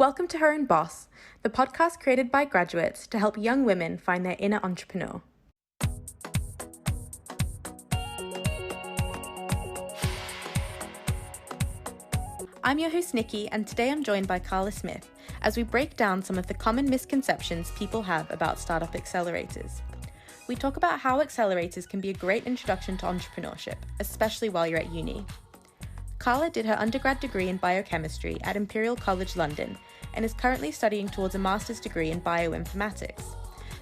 Welcome to Her Own Boss, the podcast created by graduates to help young women find their inner entrepreneur. I'm your host Nikki, and today I'm joined by Carla Smith as we break down some of the common misconceptions people have about startup accelerators. We talk about how accelerators can be a great introduction to entrepreneurship, especially while you're at uni. Carla did her undergrad degree in biochemistry at Imperial College London and is currently studying towards a master's degree in bioinformatics.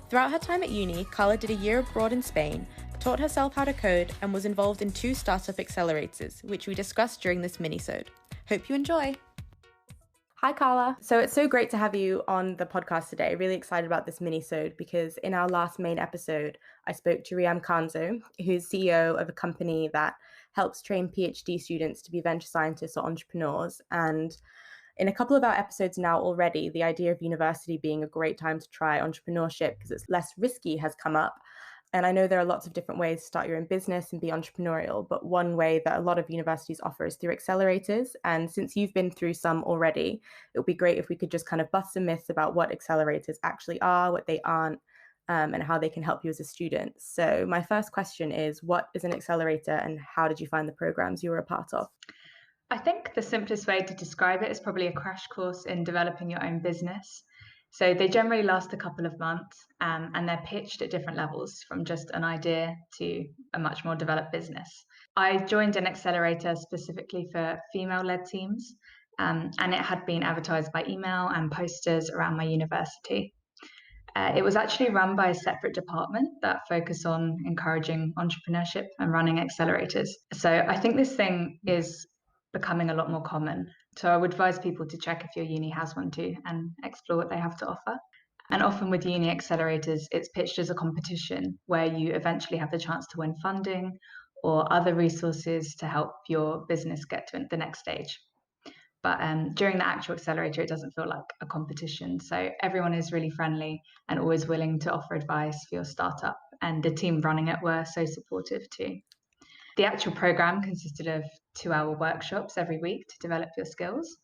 Throughout her time at uni, Carla did a year abroad in Spain, taught herself how to code, and was involved in 2 startup accelerators, which we discussed during this minisode. Hope you enjoy! Hi Carla. So it's so great to have you on the podcast today. Really excited about this minisode because in our last main episode, I spoke to Riam Kanzo, who's CEO of a company that helps train PhD students to be venture scientists or entrepreneurs. And in a couple of our episodes now already, the idea of university being a great time to try entrepreneurship because it's less risky has come up. And I know there are lots of different ways to start your own business and be entrepreneurial, but one way that a lot of universities offer is through accelerators. And since you've been through some already, it would be great if we could just kind of bust some myths about what accelerators actually are, what they aren't, and how they can help you as a student. So my first question is, what is an accelerator and how did you find the programs you were a part of? I think the simplest way to describe it is probably a crash course in developing your own business. So they generally last a couple of months and they're pitched at different levels from just an idea to a much more developed business. I joined an accelerator specifically for female-led teams and it had been advertised by email and posters around my university. It was actually run by a separate department that focused on encouraging entrepreneurship and running accelerators. So I think this thing is becoming a lot more common. So I would advise people to check if your uni has one too and explore what they have to offer. And often with uni accelerators, it's pitched as a competition where you eventually have the chance to win funding or other resources to help your business get to the next stage. But during the actual accelerator, it doesn't feel like a competition. So everyone is really friendly and always willing to offer advice for your startup. And the team running it were so supportive too. The actual program consisted of 2-hour workshops every week to develop your skills.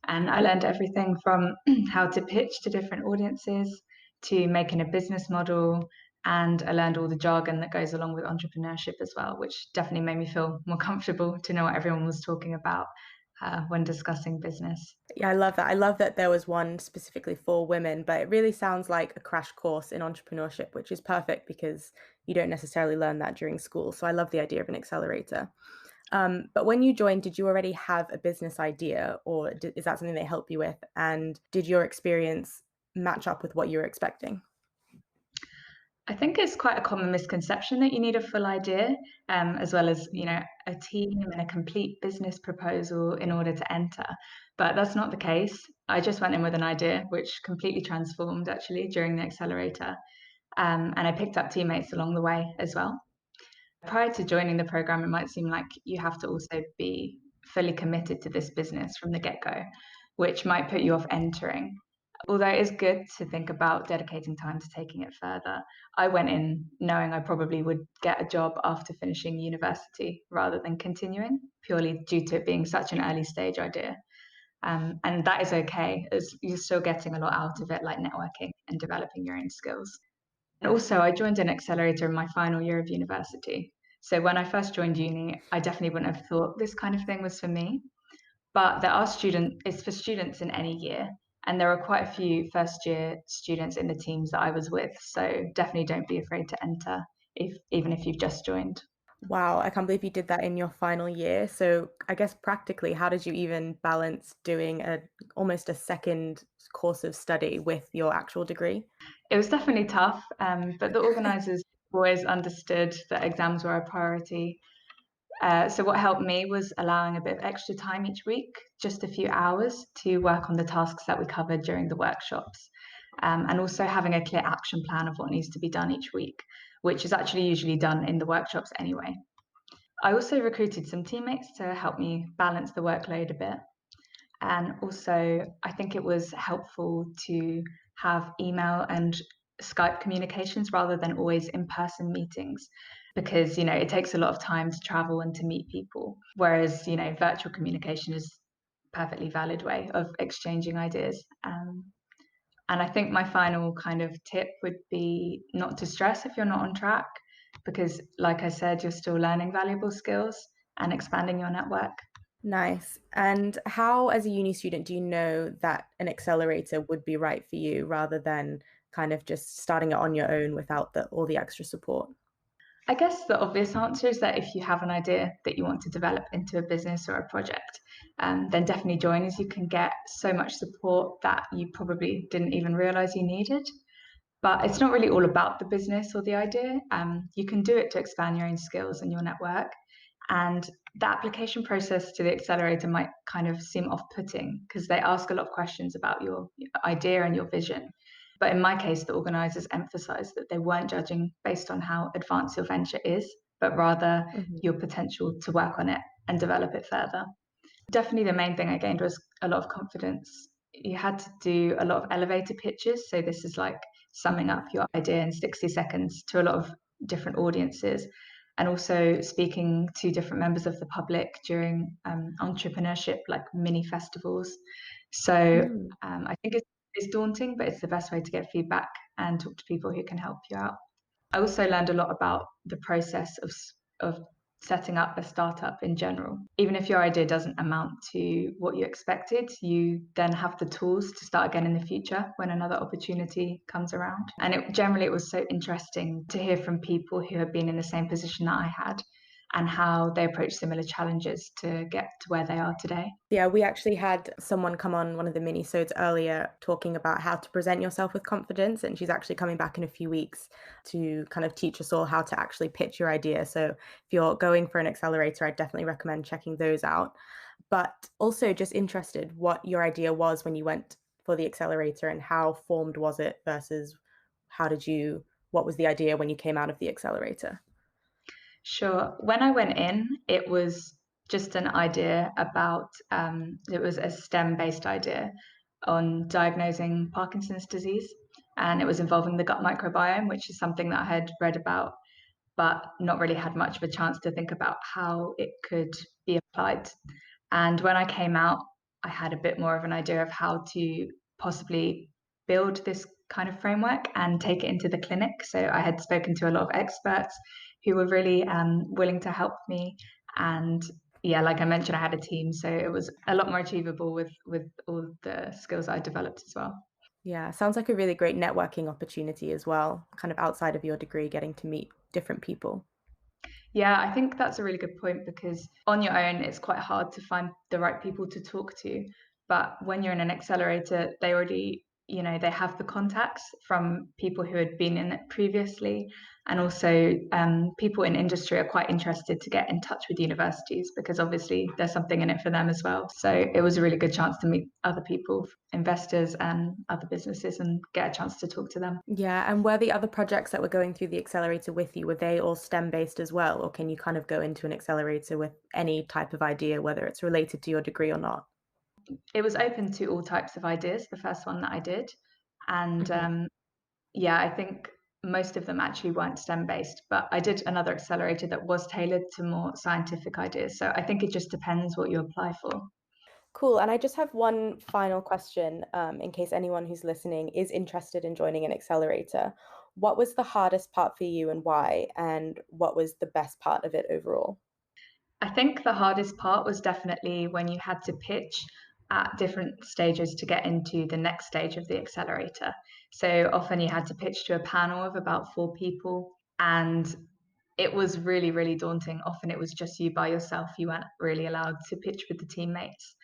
And I learned everything from how to pitch to different audiences to making a business model. And I learned all the jargon that goes along with entrepreneurship as well, which definitely made me feel more comfortable to know what everyone was talking about when discussing business. Yeah, I love that. I love that there was one specifically for women, but it really sounds like a crash course in entrepreneurship, which is perfect because you don't necessarily learn that during school. So I love the idea of an accelerator. But when you joined, did you already have a business idea or is that something they help you with? And did your experience match up with what you were expecting? I think it's quite a common misconception that you need a full idea, as well as, a team and a complete business proposal in order to enter. But that's not the case. I just went in with an idea, which completely transformed actually during the accelerator. And I picked up teammates along the way as well. Prior to joining the program, it might seem like you have to also be fully committed to this business from the get-go, which might put you off entering. Although it is good to think about dedicating time to taking it further, I went in knowing I probably would get a job after finishing university rather than continuing, purely due to it being such an early stage idea. And that is okay, as you're still getting a lot out of it, like networking and developing your own skills. And also, I joined an accelerator in my final year of university. So when I first joined uni, I definitely wouldn't have thought this kind of thing was for me. But it's for students in any year. And there are quite a few first year students in the teams that I was with. So definitely don't be afraid to enter even if you've just joined. Wow, I can't believe you did that in your final year. So I guess practically, how did you even balance doing almost a second course of study with your actual degree? It was definitely tough, but the organisers always understood that exams were a priority. So what helped me was allowing a bit of extra time each week, just a few hours to work on the tasks that we covered during the workshops, and also having a clear action plan of what needs to be done each week, which is actually usually done in the workshops anyway. I also recruited some teammates to help me balance the workload a bit. And also, I think it was helpful to have email and Skype communications rather than always in-person meetings because, it takes a lot of time to travel and to meet people. Whereas, virtual communication is perfectly valid way of exchanging ideas. And I think my final kind of tip would be not to stress if you're not on track, because, like I said, you're still learning valuable skills and expanding your network. Nice. And how, as a uni student, do you know that an accelerator would be right for you rather than kind of just starting it on your own without all the extra support? I guess the obvious answer is that if you have an idea that you want to develop into a business or a project, then definitely join, as you can get so much support that you probably didn't even realize you needed. But it's not really all about the business or the idea. You can do it to expand your own skills and your network. And the application process to the accelerator might kind of seem off-putting because they ask a lot of questions about your idea and your vision. But in my case, the organizers emphasized that they weren't judging based on how advanced your venture is, but rather Mhm. your potential to work on it and develop it further. Definitely the main thing I gained was a lot of confidence. You had to do a lot of elevator pitches. So this is like summing up your idea in 60 seconds to a lot of different audiences, and also speaking to different members of the public during entrepreneurship, like mini festivals. So Mm. I think it's daunting, but it's the best way to get feedback and talk to people who can help you out. I also learned a lot about the process of setting up a startup in general. Even if your idea doesn't amount to what you expected, you then have the tools to start again in the future when another opportunity comes around. And it was so interesting to hear from people who have been in the same position that I had and how they approach similar challenges to get to where they are today. Yeah, we actually had someone come on one of the minisodes earlier talking about how to present yourself with confidence, and she's actually coming back in a few weeks to kind of teach us all how to actually pitch your idea. So if you're going for an accelerator, I'd definitely recommend checking those out. But also just interested what your idea was when you went for the accelerator and how formed was it versus what was the idea when you came out of the accelerator? Sure. When I went in, it was just an idea about, it was a STEM-based idea on diagnosing Parkinson's disease. And it was involving the gut microbiome, which is something that I had read about, but not really had much of a chance to think about how it could be applied. And when I came out, I had a bit more of an idea of how to possibly build this kind of framework and take it into the clinic. So I had spoken to a lot of experts who were really willing to help me. And yeah, like I mentioned, I had a team, so it was a lot more achievable with all the skills I developed as well. Yeah, sounds like a really great networking opportunity as well, kind of outside of your degree, getting to meet different people. Yeah, I think that's a really good point because on your own, it's quite hard to find the right people to talk to. But when you're in an accelerator, they already, they have the contacts from people who had been in it previously. And also, people in industry are quite interested to get in touch with universities because obviously there's something in it for them as well. So it was a really good chance to meet other people, investors, and other businesses, and get a chance to talk to them. Yeah, and were the other projects that were going through the accelerator with you, were they all STEM based as well? Or can you kind of go into an accelerator with any type of idea, whether it's related to your degree or not? It was open to all types of ideas, the first one that I did. And Mhm. yeah, I think most of them actually weren't STEM based, but I did another accelerator that was tailored to more scientific ideas. So I think it just depends what you apply for. Cool. And I just have one final question, in case anyone who's listening is interested in joining an accelerator. What was the hardest part for you and why? And what was the best part of it overall? I think the hardest part was definitely when you had to pitch at different stages to get into the next stage of the accelerator. So often you had to pitch to a panel of about 4 people, and it was really, really daunting. Often it was just you by yourself. You weren't really allowed to pitch with the teammates.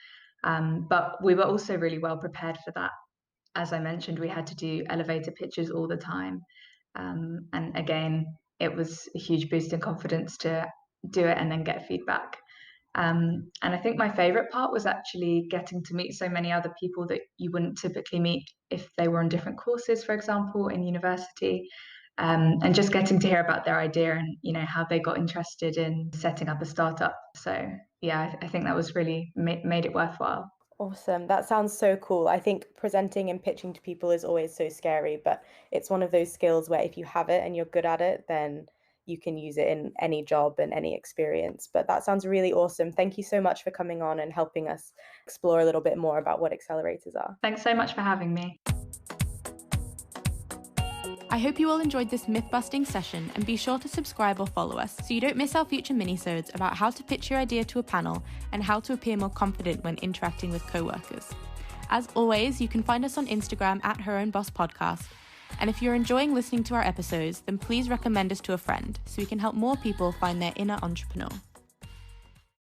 But we were also really well prepared for that. As I mentioned, we had to do elevator pitches all the time. And again, it was a huge boost in confidence to do it and then get feedback. And I think my favorite part was actually getting to meet so many other people that you wouldn't typically meet if they were on different courses, for example, in university. And just getting to hear about their idea and how they got interested in setting up a startup. So yeah, I think that was really made it worthwhile. Awesome. That sounds so cool. I think presenting and pitching to people is always so scary, but it's one of those skills where if you have it and you're good at it, then you can use it in any job and any experience. But that sounds really awesome. Thank you so much for coming on and helping us explore a little bit more about what accelerators are. Thanks so much for having me. I hope you all enjoyed this myth-busting session, and be sure to subscribe or follow us so you don't miss our future minisodes about how to pitch your idea to a panel and how to appear more confident when interacting with co-workers. As always, you can find us on Instagram at Her Own Boss Podcast. And if you're enjoying listening to our episodes, then please recommend us to a friend so we can help more people find their inner entrepreneur.